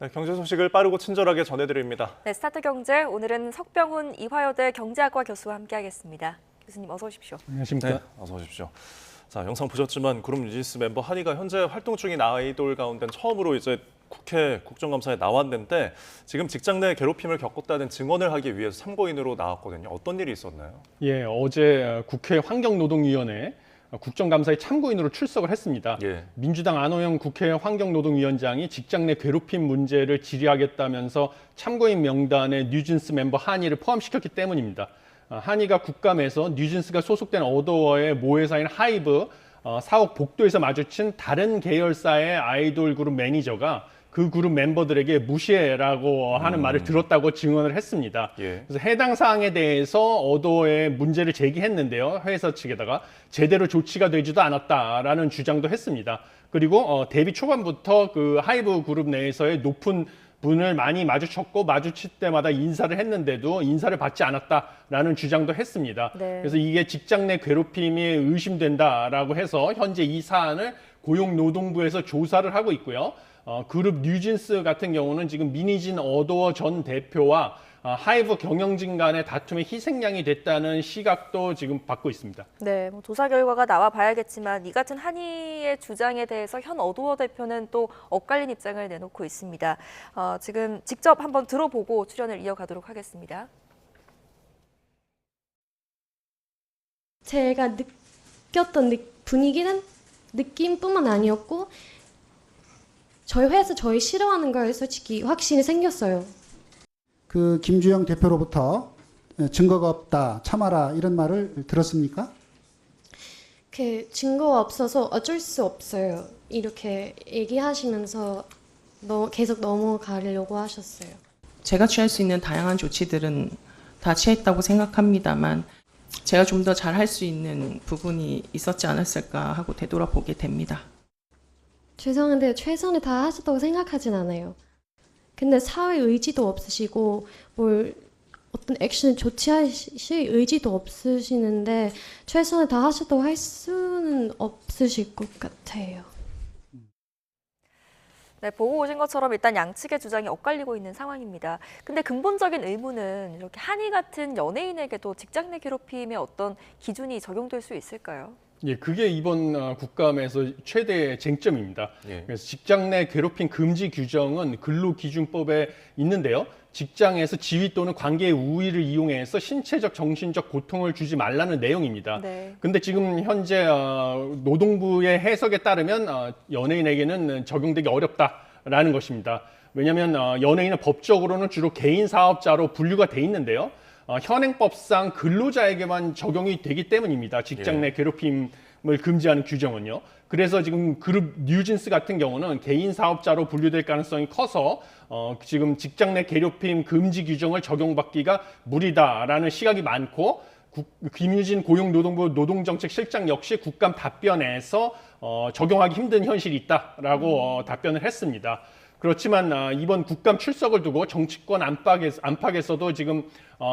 네, 경제 소식을 빠르고 친절하게 전해드립니다. 네, 스타트 경제 오늘은 석병훈 이화여대 경제학과 교수와 함께하겠습니다. 교수님 어서 오십시오. 안녕하십니까. 네, 어서 오십시오. 자, 영상 보셨지만 그룹 뉴진스 멤버 한이가 현재 활동 중인 아이돌 가운데 처음으로 이제 국회 국정감사에 나왔는데 지금 직장 내 괴롭힘을 겪었다는 증언을 하기 위해서 참고인으로 나왔거든요. 어떤 일이 있었나요? 예, 어제 국회 환경노동위원회 국정감사에 참고인으로 출석을 했습니다. 예. 민주당 안호영 국회 환경노동위원장이 직장 내 괴롭힘 문제를 질의하겠다면서 참고인 명단에 뉴진스 멤버 한이를 포함시켰기 때문입니다. 한이가 국감에서 뉴진스가 소속된 어도어의 모회사인 하이브 사옥 복도에서 마주친 다른 계열사의 아이돌 그룹 매니저가 그 그룹 멤버들에게 무시해라고 하는 말을 들었다고 증언을 했습니다. 예. 그래서 해당 사항에 대해서 어도어에 문제를 제기했는데요. 회사 측에다가 제대로 조치가 되지도 않았다라는 주장도 했습니다. 그리고 데뷔 초반부터 그 하이브 그룹 내에서의 높은 분을 많이 마주쳤고 마주칠 때마다 인사를 했는데도 인사를 받지 않았다라는 주장도 했습니다. 네. 그래서 이게 직장 내 괴롭힘이 의심된다라고 해서 현재 이 사안을 고용노동부에서 조사를 하고 있고요. 그룹 뉴진스 같은 경우는 지금 민희진 어도어 전 대표와 하이브 경영진 간의 다툼의 희생양이 됐다는 시각도 지금 받고 있습니다. 네, 조사 결과가 나와 봐야겠지만 이 같은 한이의 주장에 대해서 현 어도어 대표는 또 엇갈린 입장을 내놓고 있습니다. 지금 직접 한번 들어보고 출연을 이어가도록 하겠습니다. 제가 느꼈던 분위기는 느낌뿐만 아니었고 저희 회사 저희 싫어하는 걸 솔직히 확신이 생겼어요. 그 김주영 대표로부터 증거가 없다, 참아라 이런 말을 들었습니까? 그 증거가 없어서 어쩔 수 없어요. 이렇게 얘기하시면서 계속 넘어가려고 하셨어요. 제가 취할 수 있는 다양한 조치들은 다 취했다고 생각합니다만 제가 좀 더 잘할 수 있는 부분이 있었지 않았을까 하고 되돌아보게 됩니다. 죄송한데 최선을 다 하셨다고 생각하진 않아요. 근데 사회 의지도 없으시고 어떤 액션을 조치하실 의지도 없으시는데 최선을 다 하셨다고 할 수는 없으실 것 같아요. 네, 보고 오신 것처럼 일단 양측의 주장이 엇갈리고 있는 상황입니다. 근데 근본적인 의문은 이렇게 한이 같은 연예인에게도 직장 내 괴롭힘의 어떤 기준이 적용될 수 있을까요? 예, 그게 이번 국감에서 최대의 쟁점입니다. 예. 그래서 직장 내 괴롭힘 금지 규정은 근로기준법에 있는데요. 직장에서 지위 또는 관계의 우위를 이용해서 신체적, 정신적 고통을 주지 말라는 내용입니다. 네. 근데 지금 현재 노동부의 해석에 따르면 연예인에게는 적용되기 어렵다라는 것입니다. 왜냐하면 연예인은 법적으로는 주로 개인 사업자로 분류가 돼 있는데요. 현행법상 근로자에게만 적용이 되기 때문입니다. 직장 내 괴롭힘을 금지하는 규정은요. 그래서 지금 그룹 뉴진스 같은 경우는 개인 사업자로 분류될 가능성이 커서 지금 직장 내 괴롭힘 금지 규정을 적용받기가 무리다라는 시각이 많고 김유진 고용노동부 노동정책실장 역시 국감 답변에서 적용하기 힘든 현실이 있다라고 답변을 했습니다. 그렇지만 이번 국감 출석을 두고 정치권 안팎에서도 지금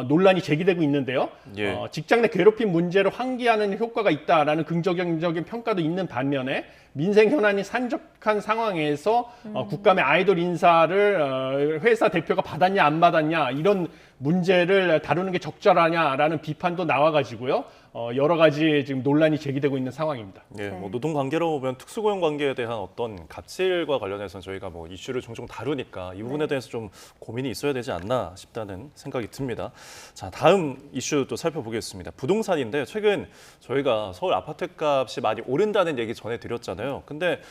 논란이 제기되고 있는데요. 예. 직장 내 괴롭힘 문제를 환기하는 효과가 있다라는 긍정적인 평가도 있는 반면에 민생 현안이 산적한 상황에서 국감의 아이돌 인사를 회사 대표가 받았냐 안 받았냐 이런 문제를 다루는 게 적절하냐라는 비판도 나와가지고요. 여러 가지 지금 논란이 제기되고 있는 상황입니다. 예, 뭐 노동 관계로 보면 특수고용 관계에 대한 어떤 갑질과 관련해서 저희가 뭐 이슈를 종종 다루니까 이 부분에 대해서 좀 고민이 있어야 되지 않나 싶다는 생각이 듭니다. 자, 다음 이슈 또 살펴보겠습니다. 부동산인데 최근 저희가 서울 아파트값이 많이 오른다는 얘기 전해드렸잖아요. 근데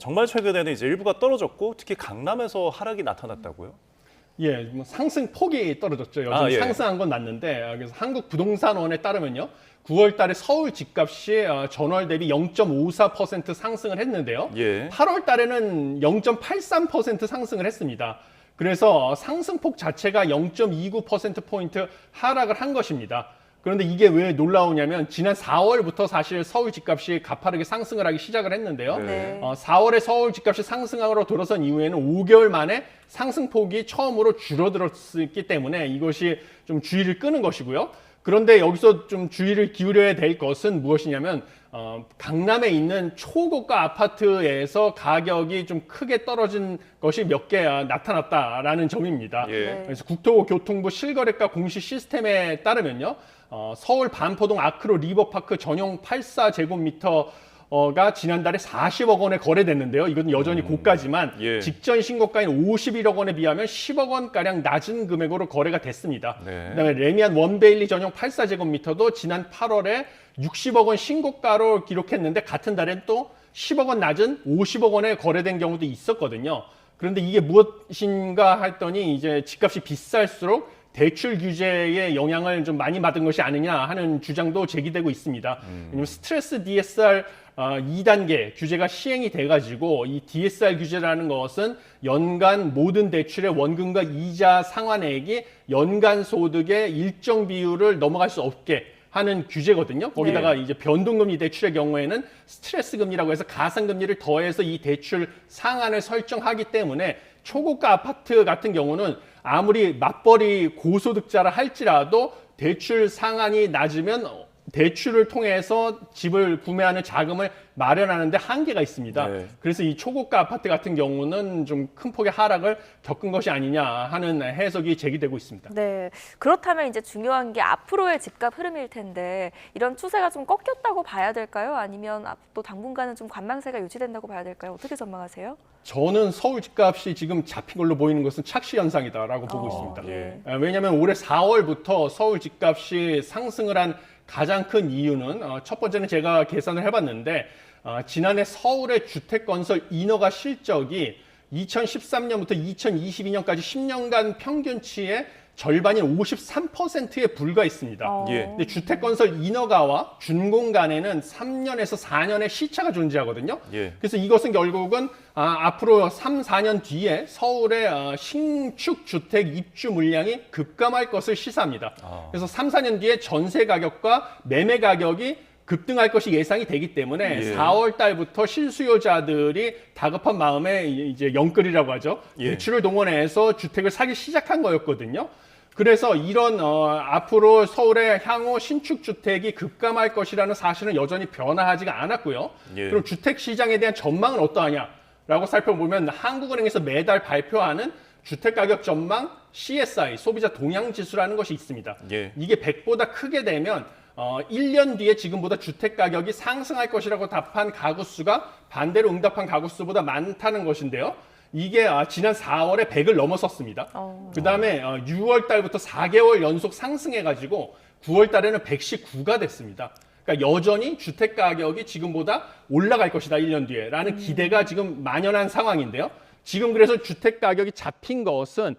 정말 최근에는 이제 일부가 떨어졌고 특히 강남에서 하락이 나타났다고요? 예, 뭐 상승 폭이 떨어졌죠. 여전히 예. 상승한 건 맞는데 그래서 한국부동산원에 따르면요. 9월 달에 서울 집값이 전월 대비 0.54% 상승을 했는데요. 예. 8월 달에는 0.83% 상승을 했습니다. 그래서 상승폭 자체가 0.29%포인트 하락을 한 것입니다. 그런데 이게 왜 놀라우냐면 지난 4월부터 사실 서울 집값이 가파르게 상승을 하기 시작을 했는데요. 네. 4월에 서울 집값이 상승하러 들어선 이후에는 5개월 만에 상승폭이 처음으로 줄어들었기 때문에 이것이 좀 주의를 끄는 것이고요. 그런데 여기서 좀 주의를 기울여야 될 것은 무엇이냐면 강남에 있는 초고가 아파트에서 가격이 좀 크게 떨어진 것이 몇 개 나타났다라는 점입니다. 예. 그래서 국토교통부 실거래가 공시 시스템에 따르면요, 서울 반포동 아크로 리버파크 전용 84제곱미터가 지난달에 40억 원에 거래됐는데요. 이건 여전히 고가지만 예. 직전 신고가인 51억 원에 비하면 10억 원가량 낮은 금액으로 거래가 됐습니다. 네. 그다음에 레미안 원베일리 전용 84제곱미터도 지난 8월에 60억 원 신고가로 기록했는데 같은 달엔 또 10억 원 낮은 50억 원에 거래된 경우도 있었거든요. 그런데 이게 무엇인가 했더니 이제 집값이 비쌀수록 대출 규제의 영향을 좀 많이 받은 것이 아니냐 하는 주장도 제기되고 있습니다. 왜냐하면 스트레스 DSR 2단계 규제가 시행이 돼가지고 이 DSR 규제라는 것은 연간 모든 대출의 원금과 이자 상환액이 연간 소득의 일정 비율을 넘어갈 수 없게 하는 규제거든요. 거기다가 이제 변동금리 대출의 경우에는 스트레스 금리라고 해서 가상금리를 더해서 이 대출 상한을 설정하기 때문에 초고가 아파트 같은 경우는 아무리 맞벌이 고소득자라 할지라도 대출 상한이 낮으면 대출을 통해서 집을 구매하는 자금을 마련하는데 한계가 있습니다. 네. 그래서 이 초고가 아파트 같은 경우는 좀 큰 폭의 하락을 겪은 것이 아니냐 하는 해석이 제기되고 있습니다. 네, 그렇다면 이제 중요한 게 앞으로의 집값 흐름일 텐데 이런 추세가 좀 꺾였다고 봐야 될까요? 아니면 또 당분간은 좀 관망세가 유지된다고 봐야 될까요? 어떻게 전망하세요? 저는 서울 집값이 지금 잡힌 걸로 보이는 것은 착시 현상이다라고 보고 있습니다. 예. 왜냐하면 올해 4월부터 서울 집값이 상승을 한 가장 큰 이유는 첫 번째는 제가 계산을 해봤는데 지난해 서울의 주택 건설 인허가 실적이 2013년부터 2022년까지 10년간 평균치의 절반인 53%에 불과했습니다. 예. 근데 주택 건설 인허가와 준공 간에는 3년에서 4년의 시차가 존재하거든요. 예. 그래서 이것은 결국은 앞으로 3, 4년 뒤에 서울의 신축 주택 입주 물량이 급감할 것을 시사합니다. 그래서 3, 4년 뒤에 전세 가격과 매매 가격이 급등할 것이 예상이 되기 때문에 예. 4월 달부터 실수요자들이 다급한 마음에 이제 영끌이라고 하죠. 예. 대출을 동원해서 주택을 사기 시작한 거였거든요. 그래서 이런 앞으로 서울의 향후 신축 주택이 급감할 것이라는 사실은 여전히 변화하지가 않았고요. 예. 그럼 주택 시장에 대한 전망은 어떠하냐라고 살펴보면 한국은행에서 매달 발표하는 주택 가격 전망 CSI 소비자 동향 지수라는 것이 있습니다. 예. 이게 100보다 크게 되면 1년 뒤에 지금보다 주택 가격이 상승할 것이라고 답한 가구 수가 반대로 응답한 가구 수보다 많다는 것인데요. 이게 지난 4월에 100을 넘어섰습니다. 그다음에 6월 달부터 4개월 연속 상승해가지고 9월 달에는 119가 됐습니다. 그러니까 여전히 주택 가격이 지금보다 올라갈 것이다 1년 뒤에라는 기대가 지금 만연한 상황인데요. 지금 그래서 주택 가격이 잡힌 것은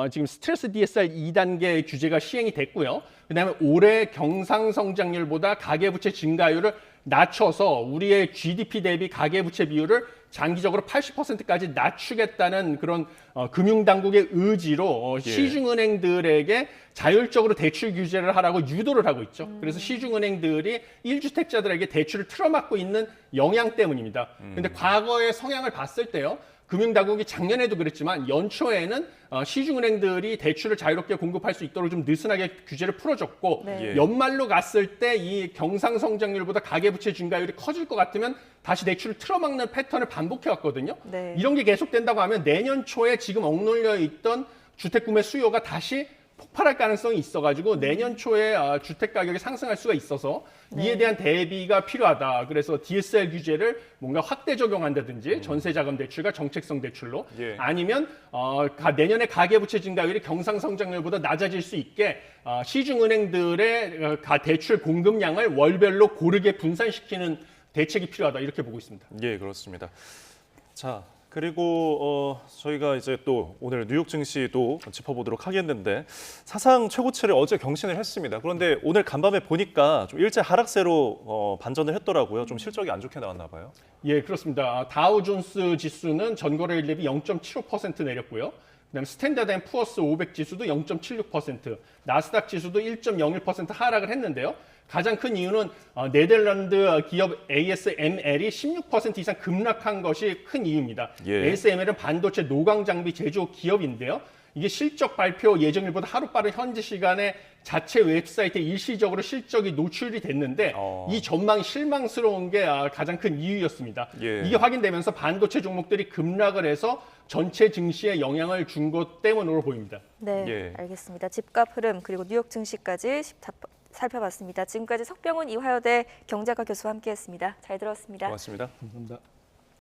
지금 스트레스 DSR 2단계 규제가 시행이 됐고요. 그다음에 올해 경상성장률보다 가계부채 증가율을 낮춰서 우리의 GDP 대비 가계부채 비율을 장기적으로 80%까지 낮추겠다는 그런 금융당국의 의지로 시중은행들에게 자율적으로 대출 규제를 하라고 유도를 하고 있죠. 그래서 시중은행들이 1주택자들에게 대출을 틀어막고 있는 영향 때문입니다. 그런데 과거의 성향을 봤을 때요. 금융당국이 작년에도 그랬지만 연초에는 시중은행들이 대출을 자유롭게 공급할 수 있도록 좀 느슨하게 규제를 풀어줬고 네. 예. 연말로 갔을 때 이 경상성장률보다 가계부채 증가율이 커질 것 같으면 다시 대출을 틀어막는 패턴을 반복해왔거든요. 네. 이런 게 계속된다고 하면 내년 초에 지금 억눌려 있던 주택 구매 수요가 다시 폭발할 가능성이 있어가지고 내년 초에 주택 가격이 상승할 수가 있어서 이에 대한 대비가 필요하다. 그래서 DSR 규제를 뭔가 확대 적용한다든지 전세자금 대출과 정책성 대출로 예. 아니면 내년에 가계부채 증가율이 경상성장률보다 낮아질 수 있게 시중은행들의 대출 공급량을 월별로 고르게 분산시키는 대책이 필요하다. 이렇게 보고 있습니다. 예, 그렇습니다. 자, 그리고 저희가 이제 또 오늘 뉴욕 증시도 짚어보도록 하겠는데 사상 최고치를 어제 경신을 했습니다. 그런데 오늘 간밤에 보니까 좀 일제 하락세로 반전을 했더라고요. 좀 실적이 안 좋게 나왔나 봐요. 예, 그렇습니다. 다우존스 지수는 전거래일 대비 0.75% 내렸고요. 그다음에 스탠다드 앤 푸어스 500 지수도 0.76%, 나스닥 지수도 1.01% 하락을 했는데요. 가장 큰 이유는 네덜란드 기업 ASML이 16% 이상 급락한 것이 큰 이유입니다. 예. ASML은 반도체 노광 장비 제조 기업인데요. 이게 실적 발표 예정일보다 하루 빠른 현지 시간에 자체 웹사이트에 일시적으로 실적이 노출이 됐는데 이 전망이 실망스러운 게 가장 큰 이유였습니다. 예. 이게 확인되면서 반도체 종목들이 급락을 해서 전체 증시에 영향을 준 것 때문으로 보입니다. 네, 예. 알겠습니다. 집값 흐름 그리고 뉴욕 증시까지 살펴봤습니다. 지금까지 석병훈 이화여대 경제학과 교수와 함께했습니다. 잘 들었습니다. 고맙습니다. 감사합니다.